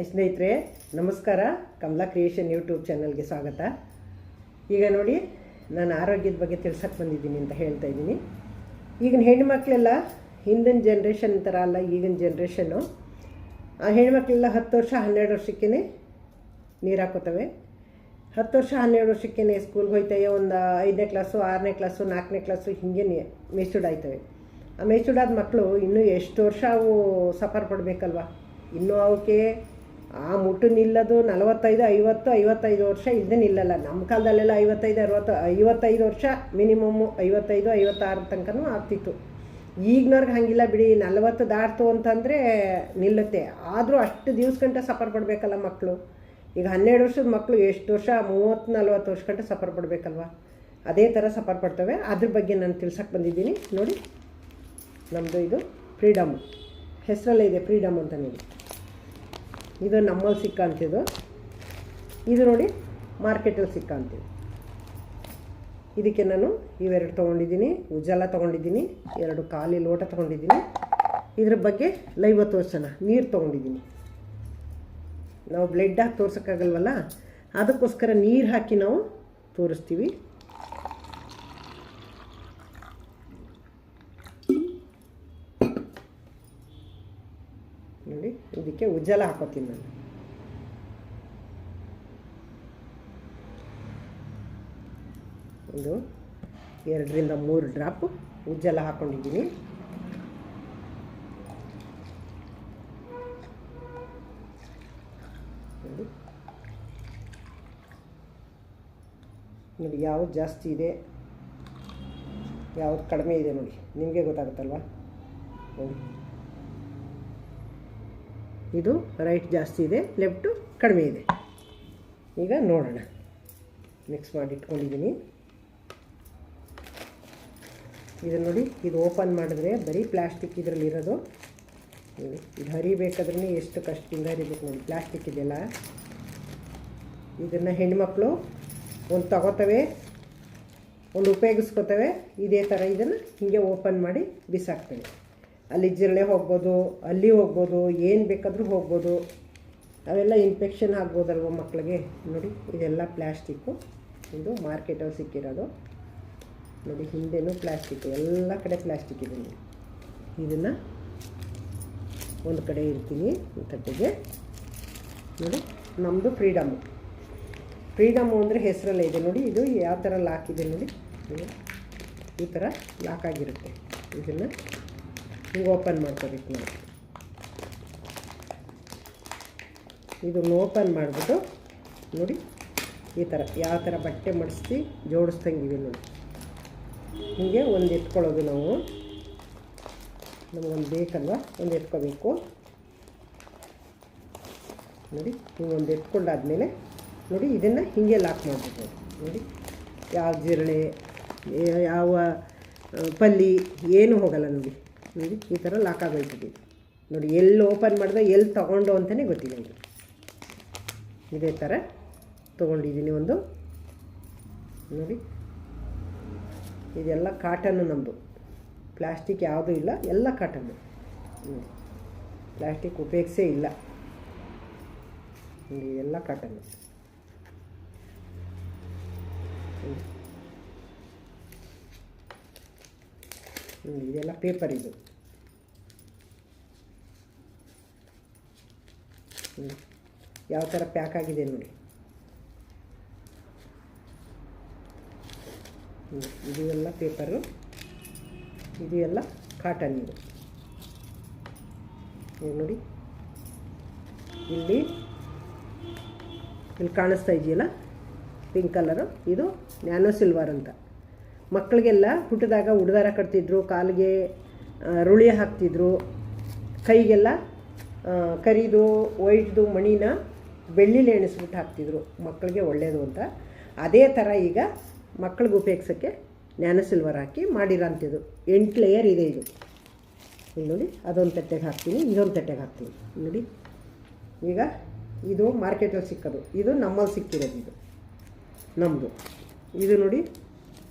ಸ್ನೇಹಿತರೆ ನಮಸ್ಕಾರ. Kamala creation YouTube ಚಾನಲ್ಗೆ ಸ್ವಾಗತ. ಈಗ ನೋಡಿ, ನಾನು ಆರೋಗ್ಯದ ಬಗ್ಗೆ ತಿಳ್ಸಕ್ಕೆ ಬಂದಿದ್ದೀನಿ ಅಂತ ಹೇಳ್ತಾ ಇದ್ದೀನಿ. ಈಗಿನ ಹೆಣ್ಮಕ್ಳೆಲ್ಲ ಹಿಂದಿನ ಜನ್ರೇಷನ್ ಥರ ಅಲ್ಲ, ಈಗಿನ ಜನ್ರೇಷನ್ನು ಹೆಣ್ಮಕ್ಳೆಲ್ಲ 10 ವರ್ಷ 12 ವರ್ಷಕ್ಕೇ ನೀರು ಹಾಕೋತವೆ. 10 ವರ್ಷ 12 ವರ್ಷಕ್ಕೇ ಸ್ಕೂಲ್ಗೆ ಹೋಯ್ತವೆ. ಒಂದು 5ನೇ ಕ್ಲಾಸು 6ನೇ ಕ್ಲಾಸು 4ನೇ ಕ್ಲಾಸು ಹೀಗೆ ಮೆಚೂರ್ಡ್ ಆಯ್ತವೆ. ಆ ಮೆಚೂರ್ಡ್ ಆದ ಮಕ್ಕಳು ಇನ್ನೂ ಎಷ್ಟು ವರ್ಷ ಅವು ಸಫರ್ ಪಡಬೇಕಲ್ವ. ಇನ್ನೂ ಅವಕ್ಕೆ ಆ ಮುಟ್ಟು ನಿಲ್ಲೋದು 45 50 55 ವರ್ಷ ಇಲ್ಲದೆ ನಿಲ್ಲಲ್ಲ. ನಮ್ಮ ಕಾಲದಲ್ಲೆಲ್ಲ 55 60 55 ವರ್ಷ ಮಿನಿಮಮ್ಮು, 55 56 ತನಕನೂ ಆಗ್ತಿತ್ತು. ಈಗಿನವ್ರಿಗೆ ಹಾಗಿಲ್ಲ ಬಿಡಿ, 40 ದಾಟ್ತು ಅಂತಂದರೆ ನಿಲ್ಲುತ್ತೆ. ಆದರೂ ಅಷ್ಟು ದಿವ್ಸ ಗಂಟೆ ಸಫರ್ ಪಡಬೇಕಲ್ಲ ಮಕ್ಕಳು. ಈಗ 12 ವರ್ಷದ ಮಕ್ಕಳು ಎಷ್ಟು ವರ್ಷ 30-40 ವರ್ಷ ಗಂಟೆ ಸಫರ್ ಪಡಬೇಕಲ್ವ. ಅದೇ ಥರ ಸಫರ್ ಪಡ್ತವೆ. ಅದ್ರ ಬಗ್ಗೆ ನಾನು ತಿಳ್ಸಕ್ಕೆ ಬಂದಿದ್ದೀನಿ. ನೋಡಿ, ನಮ್ಮದು ಇದು ಫ್ರೀಡಮ್ ಹೆಸರಲ್ಲೇ ಇದೆ, ಫ್ರೀಡಮ್ ಅಂತ. ನೋಡಿ, ಇದು ನಮ್ಮಲ್ಲಿ ಸಿಕ್ಕ ಅಂತಿದ್ದು. ಇದು ನೋಡಿ ಮಾರ್ಕೆಟಲ್ಲಿ ಸಿಕ್ಕ ಅಂತಿದ್ದು. ಇದಕ್ಕೆ ನಾನು ಇವೆರಡು ತೊಗೊಂಡಿದ್ದೀನಿ. ಉಜ್ಜಲ ತೊಗೊಂಡಿದ್ದೀನಿ, 2 ಖಾಲಿ ಲೋಟ ತೊಗೊಂಡಿದ್ದೀನಿ. ಇದ್ರ ಬಗ್ಗೆ ಲೈವ್ ತೋರಿಸೋಣ. ನೀರು ತೊಗೊಂಡಿದ್ದೀನಿ. ನಾವು ಬ್ಲಡ್ ಹಾಕಿ ತೋರ್ಸೋಕ್ಕಾಗಲ್ವಲ್ಲ, ಅದಕ್ಕೋಸ್ಕರ ನೀರು ಹಾಕಿ ನಾವು ತೋರಿಸ್ತೀವಿ. ನೋಡಿ, ಇದಕ್ಕೆ ಉಜ್ಜಲ ಹಾಕೋತೀನಿ ನಾನು. ಒಂದು 2ರಿಂದ 3 ಡ್ರಾಪ್ ಉಜ್ಜಲ ಹಾಕ್ಕೊಂಡಿದ್ದೀನಿ. ನೋಡಿ ಯಾವುದು ಜಾಸ್ತಿ ಇದೆ, ಯಾವುದು ಕಡಿಮೆ ಇದೆ ನೋಡಿ, ನಿಮಗೆ ಗೊತ್ತಾಗುತ್ತಲ್ವ. ನೋಡಿ, ಇದು ರೈಟ್ ಜಾಸ್ತಿ ಇದೆ, ಲೆಫ್ಟು ಕಡಿಮೆ ಇದೆ. ಈಗ ನೋಡೋಣ. ಮಿಕ್ಸ್ ಮಾಡಿ ಇಟ್ಕೊಂಡಿದ್ದೀನಿ. ಇದು ನೋಡಿ, ಇದು ಓಪನ್ ಮಾಡಿದ್ರೆ ಬರೀ ಪ್ಲಾಸ್ಟಿಕ್ ಇದರಲ್ಲಿರೋದು. ನೋಡಿ, ಇದು ಹರಿಬೇಕಾದ್ರೂ ಎಷ್ಟು ಕಷ್ಟದಿಂದ ಹರಿಬೇಕು ನೋಡಿ. ಪ್ಲಾಸ್ಟಿಕ್ ಇದೆಯಲ್ಲ, ಇದನ್ನು ಹೆಣ್ಮಕ್ಳು ಒಂದು ತಗೋತವೆ, ಒಂದು ಉಪಯೋಗಿಸ್ಕೋತವೆ. ಇದೇ ಥರ ಇದನ್ನು ಹೀಗೆ ಓಪನ್ ಮಾಡಿ ಬಿಸಾಕ್ತವೆ. ಅಲ್ಲಿ ಜಿರಳೆ ಹೋಗ್ಬೋದು, ಅಲ್ಲಿ ಹೋಗ್ಬೋದು, ಏನು ಬೇಕಾದರೂ ಹೋಗ್ಬೋದು. ಅವೆಲ್ಲ ಇನ್ಫೆಕ್ಷನ್ ಆಗ್ಬೋದಲ್ವ ಮಕ್ಕಳಿಗೆ. ನೋಡಿ, ಇದೆಲ್ಲ ಪ್ಲ್ಯಾಸ್ಟಿಕ್ಕು. ಇದು ಮಾರ್ಕೆಟಲ್ಲಿ ಸಿಕ್ಕಿರೋದು. ನೋಡಿ, ಹಿಂದೆನೂ ಪ್ಲ್ಯಾಸ್ಟಿಕ್ಕು, ಎಲ್ಲ ಕಡೆ ಪ್ಲ್ಯಾಸ್ಟಿಕ್ ಇದೆ. ನೋಡಿ, ಇದನ್ನು ಒಂದು ಕಡೆ ಇರ್ತೀನಿ ಈ ತಟ್ಟೆಗೆ. ನೋಡಿ, ನಮ್ಮದು ಫ್ರೀಡಮ್ಮು. ಫ್ರೀಡಮ್ಮು ಅಂದರೆ ಹೆಸರಲ್ಲೇ ಇದೆ. ನೋಡಿ, ಇದು ಯಾವ ಥರ ಲಾಕ್ ಇದೆ ನೋಡಿ. ಈ ಥರ ಲಾಕ್ ಆಗಿರುತ್ತೆ. ಇದನ್ನು ಹಿಂಗೆ ಓಪನ್ ಮಾಡ್ಕೋಬೇಕು ನಾವು. ಇದನ್ನು ಓಪನ್ ಮಾಡಿಬಿಟ್ಟು ನೋಡಿ, ಈ ಥರ ಯಾವ ಥರ ಬಟ್ಟೆ ಮಡಿಸಿ ಜೋಡಿಸ್ದಂಗಿವೆ ನೋಡಿ. ಹೀಗೆ ಒಂದು ಎತ್ಕೊಳ್ಳೋದು ನಾವು. ನಮಗೊಂದು ಬೇಕಲ್ವ, ಒಂದು ಎತ್ಕೋಬೇಕು. ನೋಡಿ, ಹಿಂಗೊಂದು ಎತ್ಕೊಂಡಾದ್ಮೇಲೆ ನೋಡಿ, ಇದನ್ನು ಹೀಗೆ ಲಾಕ್ ಮಾಡಬೇಕು. ನೋಡಿ, ಯಾವ ಜಿರಳೆ ಯಾವ ಪಲ್ಲಿ ಏನೂ ಹೋಗಲ್ಲ ನೋಡಿ. ನೋಡಿ, ಈ ಥರ ಲಾಕ್ ಆಗೋಯ್ತದೆ. ನೋಡಿ, ಎಲ್ಲಿ ಓಪನ್ ಮಾಡಿದೆ ಎಲ್ಲಿ ತೊಗೊಂಡು ಅಂತಲೇ ಗೊತ್ತಿಲ್ಲ. ಇದು ಇದೇ ಥರ ತೊಗೊಂಡಿದ್ದೀನಿ ಒಂದು. ನೋಡಿ, ಇದೆಲ್ಲ ಕಾಟನ್ನು ನಮ್ಮದು. ಪ್ಲಾಸ್ಟಿಕ್ ಯಾವುದೂ ಇಲ್ಲ, ಎಲ್ಲ ಕಾಟನ್ನು. ನೋಡಿ, ಪ್ಲಾಸ್ಟಿಕ್ ಉಪಯೋಗಿಸೇ ಇಲ್ಲ. ನೋಡಿ, ಇದೆಲ್ಲ ಕಾಟನ್ನು. ಇದೆಲ್ಲ ಪೇಪರ್. ಇದು ಯಾವ ಥರ ಪ್ಯಾಕ್ ಆಗಿದೆ ನೋಡಿ. ಇದು ಎಲ್ಲ ಪೇಪರು, ಇದು ಎಲ್ಲ ಕಾಟನ್. ಇದು ನೋಡಿ, ಇಲ್ಲಿ ಕಾಣಿಸ್ತಾ ಇದೆಯಲ್ಲ ಪಿಂಕ್ ಕಲರು, ಇದು ನ್ಯಾನೋ ಸಿಲ್ವರ್ ಅಂತ. ಮಕ್ಕಳಿಗೆಲ್ಲ ಹುಟ್ಟಿದಾಗ ಉಡ್ದಾರ ಕಟ್ತಿದ್ರು, ಕಾಲಿಗೆ ರುಳಿ ಹಾಕ್ತಿದ್ರು, ಕೈಗೆಲ್ಲ ಕರಿದು ವೈಟ್ದು ಮಣಿನ ಬೆಳ್ಳಿಲಿ ಎಣಿಸ್ಬಿಟ್ಟು ಹಾಕ್ತಿದ್ರು, ಮಕ್ಕಳಿಗೆ ಒಳ್ಳೆಯದು ಅಂತ. ಅದೇ ಥರ ಈಗ ಮಕ್ಕಳಿಗೆ ಉಪಯೋಗಿಸೋಕ್ಕೆ ನ್ಯಾನೋ ಸಿಲ್ವರ್ ಹಾಕಿ ಮಾಡಿರೋಂಥದ್ದು. 8 ಲೇಯರ್ ಇದೆ ಇದು. ಇಲ್ಲಿ ನೋಡಿ, ಅದೊಂದು ತಟ್ಟೆಗೆ ಹಾಕ್ತೀನಿ, ಇದೊಂದು ತಟ್ಟೆಗೆ ಹಾಕ್ತೀನಿ. ನೋಡಿ, ಈಗ ಇದು ಮಾರ್ಕೆಟಲ್ಲಿ ಸಿಕ್ಕೋದು, ಇದು ನಮ್ಮಲ್ಲಿ ಸಿಕ್ಕಿರೋದು. ಇದು ನಮ್ಮದು. ಇದು ನೋಡಿ,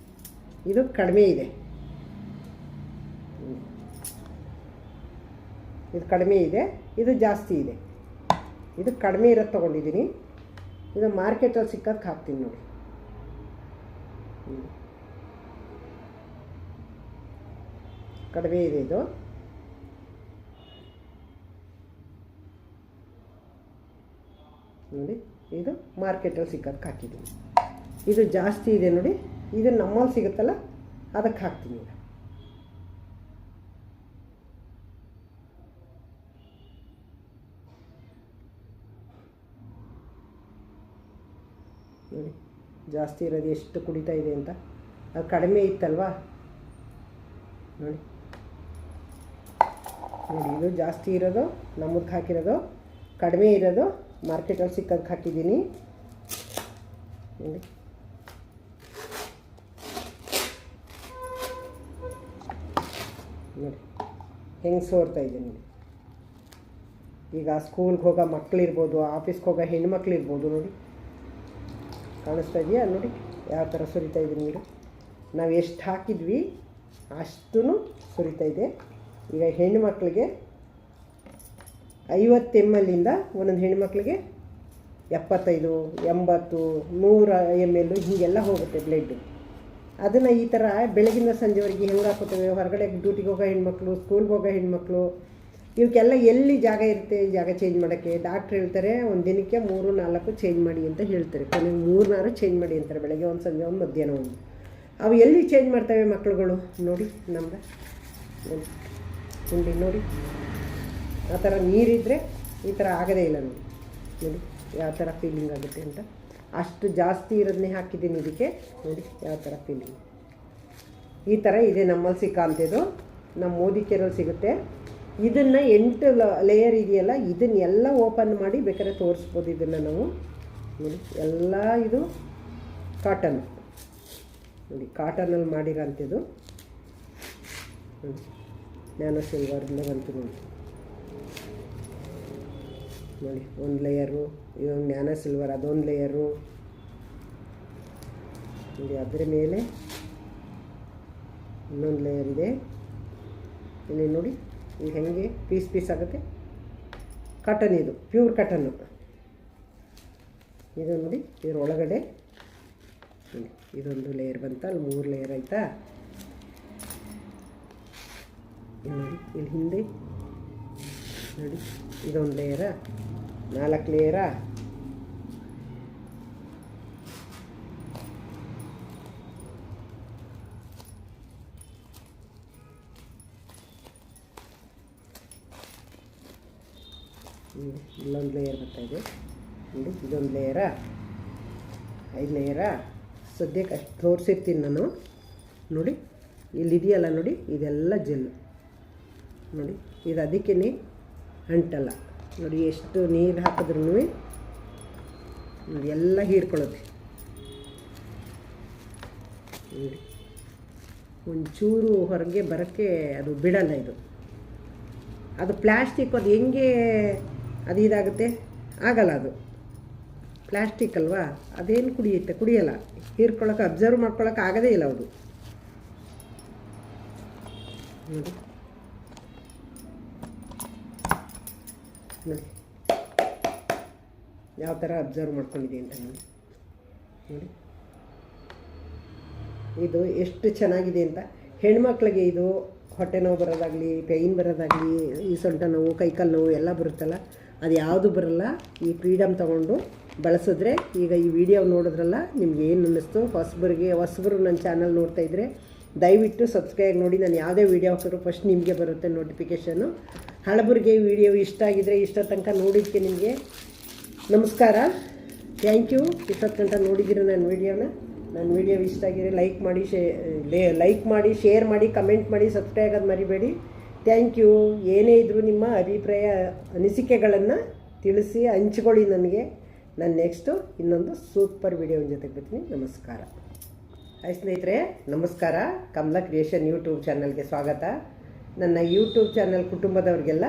ಇದು ಕಡಿಮೆ ಇದೆ. ಇದು ಕಡಿಮೆ ಇದೆ, ಇದು ಜಾಸ್ತಿ ಇದೆ. ಇದು ಕಡಿಮೆ ಇರೋದು ತೊಗೊಂಡಿದ್ದೀನಿ. ಇದು ಮಾರ್ಕೆಟಲ್ಲಿ ಸಿಕ್ಕದಕ್ಕೆ ಹಾಕ್ತೀನಿ ನೋಡಿ. ಕಡಿಮೆ ಇದೆ ಇದು. ನೋಡಿ, ಇದು ಮಾರ್ಕೆಟಲ್ಲಿ ಸಿಕ್ಕದಕ್ಕೆ ಹಾಕಿದ್ದೀನಿ. ಇದು ಜಾಸ್ತಿ ಇದೆ ನೋಡಿ, ಇದು ನಮ್ಮಲ್ಲಿ ಸಿಗುತ್ತಲ್ಲ ಅದಕ್ಕೆ ಹಾಕ್ತೀನಿ. ಈಗ ನೋಡಿ, ಜಾಸ್ತಿ ಇರೋದು ಎಷ್ಟು ಕುಡಿತಾ ಇದೆ ಅಂತ. ಅದು ಕಡಿಮೆ ಇತ್ತಲ್ವಾ ನೋಡಿ. ನೋಡಿ, ಇದು ಜಾಸ್ತಿ ಇರೋದು ನಮ್ಮದಕ್ಕೆ ಹಾಕಿರೋದು, ಕಡಿಮೆ ಇರೋದು ಮಾರ್ಕೆಟಲ್ಲಿ ಸಿಕ್ಕದಕ್ಕೆ ಹಾಕಿದ್ದೀನಿ ನೋಡಿ. ನೋಡಿ ಹೆಂಗೆ ಸೋರ್ತಾ ಇದೆ ನೋಡಿ. ಈಗ ಸ್ಕೂಲ್ಗೆ ಹೋಗೋ ಮಕ್ಕಳಿರ್ಬೋದು, ಆಫೀಸ್ಗೆ ಹೋಗೋ ಹೆಣ್ಮಕ್ಳಿರ್ಬೋದು. ನೋಡಿ, ಕಾಣಿಸ್ತಾ ಇದೆಯಾ? ನೋಡಿ ಯಾವ ಥರ ಸುರಿತಾ ಇದೆ ನೀರು. ನಾವು ಎಷ್ಟು ಹಾಕಿದ್ವಿ ಅಷ್ಟೂ ಸುರಿತಾ ಇದೆ. ಈಗ ಹೆಣ್ಣುಮಕ್ಳಿಗೆ 50 ml ಒಂದೊಂದು ಹೆಣ್ಮಕ್ಳಿಗೆ 75, 80, 100 ml ಹೀಗೆಲ್ಲ ಹೋಗುತ್ತೆ ಬ್ಲಡ್ಡು. ಅದನ್ನು ಈ ಥರ ಬೆಳಗಿನ ಸಂಜೆವರೆಗೆ ಹೆಂಗೆ ಹಾಕೋತೇವೆ? ಹೊರಗಡೆ ಡ್ಯೂಟಿಗೆ ಹೋಗೋ ಹೆಣ್ಮಕ್ಳು, ಸ್ಕೂಲ್ಗೆ ಹೋಗೋ ಹೆಣ್ಮಕ್ಳು, ಇವಕ್ಕೆಲ್ಲ ಎಲ್ಲಿ ಜಾಗ ಇರುತ್ತೆ ಜಾಗ ಚೇಂಜ್ ಮಾಡೋಕ್ಕೆ? ಡಾಕ್ಟ್ರ್ ಹೇಳ್ತಾರೆ ಒಂದು ದಿನಕ್ಕೆ 3-4 ಚೇಂಜ್ ಮಾಡಿ ಅಂತ ಹೇಳ್ತಾರೆ. ಕೊನೆಗೆ 3 ಚೇಂಜ್ ಮಾಡಿ ಅಂತಾರೆ. ಬೆಳಗ್ಗೆ ಒಂದು, ಸಂಜೆ ಒಂದು, ಮಧ್ಯಾಹ್ನ ಒಂದು. ಅವು ಎಲ್ಲಿ ಚೇಂಜ್ ಮಾಡ್ತವೆ ಮಕ್ಕಳುಗಳು? ನೋಡಿ ನಮ್ಗೆ ಉಂಡಿ ನೋಡಿ, ಆ ಥರ ನೀರಿದ್ದರೆ ಈ ಥರ ಆಗೋದೇ ಇಲ್ಲ ನೋಡಿ. ನೋಡಿ ಯಾವ ಥರ ಫೀಲಿಂಗ್ ಆಗುತ್ತೆ ಅಂತ. ಅಷ್ಟು ಜಾಸ್ತಿ ಇರೋದನ್ನೇ ಹಾಕಿದ್ದೀನಿ ಇದಕ್ಕೆ. ನೋಡಿ ಯಾವ ಥರ ಫೀಲಿಂಗ್. ಈ ಥರ ಇದೆ ನಮ್ಮಲ್ಲಿ ಸಿಕ್ಕಾಂತಿದ್ದು. ನಮ್ಮ ಮೋದಿಕೆರಲ್ಲಿ ಸಿಗುತ್ತೆ. ಇದನ್ನು 8 ಲೇಯರ್ ಇದೆಯಲ್ಲ, ಇದನ್ನೆಲ್ಲ ಓಪನ್ ಮಾಡಿ ಬೇಕಾದ್ರೆ ತೋರಿಸ್ಬೋದು. ಇದನ್ನು ನಾವು ನೋಡಿ, ಎಲ್ಲ ಇದು ಕಾಟನ್ ನೋಡಿ, ಕಾಟನಲ್ಲಿ ಮಾಡಿರೋಂಥದ್ದು ನೋಡಿ. ನ್ಯಾನೋ ಸಿಲ್ವರಿಂದ ಬಂತು ನೋಡಿ. ನೋಡಿ ಒಂದು ಲೇಯರು, ಇದೊಂದು ನ್ಯಾನೋ ಸಿಲ್ವರ್, ಅದೊಂದು ಲೇಯರು ನೋಡಿ. ಅದರ ಮೇಲೆ ಇನ್ನೊಂದು ಲೇಯರ್ ಇದೆ. ಇಲ್ಲಿ ನೋಡಿ, ಈಗ ಹೆಂಗೆ ಪೀಸ್ ಆಗುತ್ತೆ. ಕಾಟನ್, ಇದು ಪ್ಯೂರ್ ಕಾಟನ್ನು. ಇದು ನೋಡಿ, ಇದರೊಳಗಡೆ ಇದೊಂದು ಲೇಯರ್ ಬಂತ, ಅಲ್ಲಿ 3 ಲೇಯರ್ ಆಯಿತಾ. ನೋಡಿ ಇಲ್ಲಿ ಹಿಂದೆ ನೋಡಿ, ಇದೊಂದು ಲೇಯರಾ, 4 ಲೇಯರಾ. ಇಲ್ಲೊಂದು ಲೇಯರ್ ಬರ್ತಾಯಿದೆ ನೋಡಿ. ಇದೊಂದು ಲೇಯರಾ, 5 ಲೇಯರಾ. ಸದ್ಯಕ್ಕೆ ಅಷ್ಟು ತೋರಿಸಿರ್ತೀನಿ ನಾನು. ನೋಡಿ ಇಲ್ಲಿದೆಯಲ್ಲ ನೋಡಿ, ಇದೆಲ್ಲ ಜೆಲ್ಲು ನೋಡಿ. ಇದು ಅದಕ್ಕೇ ಅಂಟಲ್ಲ ನೋಡಿ. ಎಷ್ಟು ನೀರು ಹಾಕಿದ್ರೂ ನೋಡಿ ಎಲ್ಲ ಹೀರ್ಕೊಳ್ಳುತ್ತೆ ನೋಡಿ. ಒಂಚೂರು ಹೊರಗೆ ಬರೋಕ್ಕೆ ಅದು ಬಿಡಲ್ಲ. ಅದು ಪ್ಲ್ಯಾಸ್ಟಿಕ್, ಅದು ಹೆಂಗೆ ಅದು ಇದಾಗುತ್ತೆ? ಆಗಲ್ಲ. ಅದು ಪ್ಲ್ಯಾಸ್ಟಿಕ್ ಅಲ್ವಾ, ಅದೇನು ಕುಡಿಯುತ್ತೆ? ಕುಡಿಯಲ್ಲ. ಹೀರ್ಕೊಳ್ಳೋಕೆ, ಅಬ್ಸರ್ವ್ ಮಾಡ್ಕೊಳ್ಳೋಕೆ ಆಗೋದೇ ಇಲ್ಲ ಅದು ನೋಡಿ. ನೋಡಿ ಯಾವ ಥರ ಅಬ್ಸರ್ವ್ ಮಾಡ್ಕೊಂಡಿದೆ ಅಂತ ನೋಡಿ. ನೋಡಿ ಇದು ಎಷ್ಟು ಚೆನ್ನಾಗಿದೆ ಅಂತ. ಹೆಣ್ಮಕ್ಳಿಗೆ ಇದು ಹೊಟ್ಟೆ ನೋವು ಬರೋದಾಗಲಿ, ಪೇಯ್ನ್ ಬರೋದಾಗಲಿ, ಈ ಸೊಂಟ ನೋವು, ಕೈಕಾಲು ನೋವು ಎಲ್ಲ ಬರುತ್ತಲ್ಲ, ಅದು ಯಾವುದು ಬರಲ್ಲ. ಈ ಫ್ರೀಡಮ್ ತೊಗೊಂಡು ಬಳಸಿದ್ರೆ. ಈಗ ಈ ವಿಡಿಯೋ ನೋಡಿದ್ರಲ್ಲ, ನಿಮ್ಗೆ ಏನು ಅನ್ನಿಸ್ತು? ಹೊಸಬರು ನನ್ನ ಚಾನಲ್ ನೋಡ್ತಾಯಿದ್ರೆ ದಯವಿಟ್ಟು ಸಬ್ಸ್ಕ್ರೈಬ್ ನೋಡಿ. ನಾನು ಯಾವುದೇ ವೀಡಿಯೋ ಹಾಕಿದ್ರು ಫಸ್ಟ್ ನಿಮಗೆ ಬರುತ್ತೆ ನೋಟಿಫಿಕೇಷನ್ನು. ಹಳಬರಿಗೆ ಈ ವಿಡಿಯೋ ಇಷ್ಟ ಆಗಿದರೆ, ಇಷ್ಟ ತನಕ ನೋಡಿದ್ದಕ್ಕೆ ನಿಮಗೆ ನಮಸ್ಕಾರ, ಥ್ಯಾಂಕ್ ಯು. ಇಷ್ಟೊತ್ತು ಗಂಟ ನೋಡಿದ್ದೀರ ನನ್ನ ವಿಡಿಯೋ ಇಷ್ಟ ಆಗಿದ್ರೆ ಲೈಕ್ ಮಾಡಿ, ಶೇರ್ ಮಾಡಿ, ಕಮೆಂಟ್ ಮಾಡಿ, ಸಬ್ಸ್ಕ್ರೈಬ್ ಆಗೋದು ಮರಿಬೇಡಿ. Thank you. ಏನೇ ಇದ್ದರೂ ನಿಮ್ಮ ಅಭಿಪ್ರಾಯ, ಅನಿಸಿಕೆಗಳನ್ನು ತಿಳಿಸಿ ಹಂಚ್ಕೊಳ್ಳಿ ನನಗೆ. ನಾನು ನೆಕ್ಸ್ಟು ಇನ್ನೊಂದು ಸೂಪರ್ ವಿಡಿಯೋನ ಜೊತೆಗೆ ಬರ್ತೀನಿ. ನಮಸ್ಕಾರ. ಹಾಯ್ ಸ್ನೇಹಿತರೆ, ನಮಸ್ಕಾರ. ಕಮಲಾ ಕ್ರಿಯೇಷನ್ ಯೂಟ್ಯೂಬ್ ಚಾನಲ್ಗೆ ಸ್ವಾಗತ. ನನ್ನ ಯೂಟ್ಯೂಬ್ ಚಾನಲ್ ಕುಟುಂಬದವ್ರಿಗೆಲ್ಲ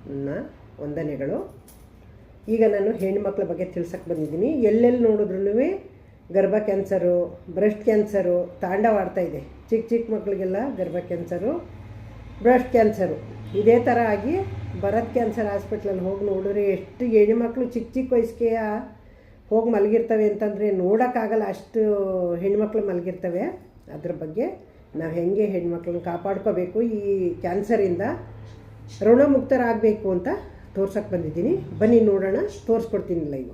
ನನ್ನ ವಂದನೆಗಳು. ಈಗ ನಾನು ಹೆಣ್ಣುಮಕ್ಳ ಬಗ್ಗೆ ತಿಳ್ಸಕ್ಕೆ ಬಂದಿದ್ದೀನಿ. ಎಲ್ಲೆಲ್ಲಿ ನೋಡಿದ್ರೂ ಗರ್ಭ ಕ್ಯಾನ್ಸರು, ಬ್ರೆಸ್ಟ್ ಕ್ಯಾನ್ಸರು ತಾಂಡವಾಡ್ತಾ ಇದೆ. ಚಿಕ್ಕ ಮಕ್ಕಳಿಗೆಲ್ಲ ಗರ್ಭ ಕ್ಯಾನ್ಸರು, ಬ್ರೆಸ್ಟ್ ಕ್ಯಾನ್ಸರು ಇದೇ ಥರ ಆಗಿ ಭರತ್ ಕ್ಯಾನ್ಸರ್ ಹಾಸ್ಪಿಟ್ಲಲ್ಲಿ ಹೋಗಿ ನೋಡಿದ್ರೆ ಎಷ್ಟು ಹೆಣ್ಮಕ್ಳು ಚಿಕ್ಕ ಚಿಕ್ಕ ವಯಸ್ಸಿಗೆ ಹೋಗಿ ಮಲಗಿರ್ತವೆ ಅಂತಂದರೆ ನೋಡೋಕ್ಕಾಗಲ್ಲ, ಅಷ್ಟು ಹೆಣ್ಮಕ್ಳು ಮಲಗಿರ್ತವೆ. ಅದ್ರ ಬಗ್ಗೆ ನಾವು ಹೆಂಗೆ ಹೆಣ್ಮಕ್ಳನ್ನ ಕಾಪಾಡ್ಕೋಬೇಕು, ಈ ಕ್ಯಾನ್ಸರಿಂದ ಋಣಮುಕ್ತರಾಗಬೇಕು ಅಂತ ತೋರ್ಸೋಕ್ಕೆ ಬಂದಿದ್ದೀನಿ. ಬನ್ನಿ ನೋಡೋಣ, ತೋರಿಸ್ಕೊಡ್ತೀನಿ ಲೈವ್.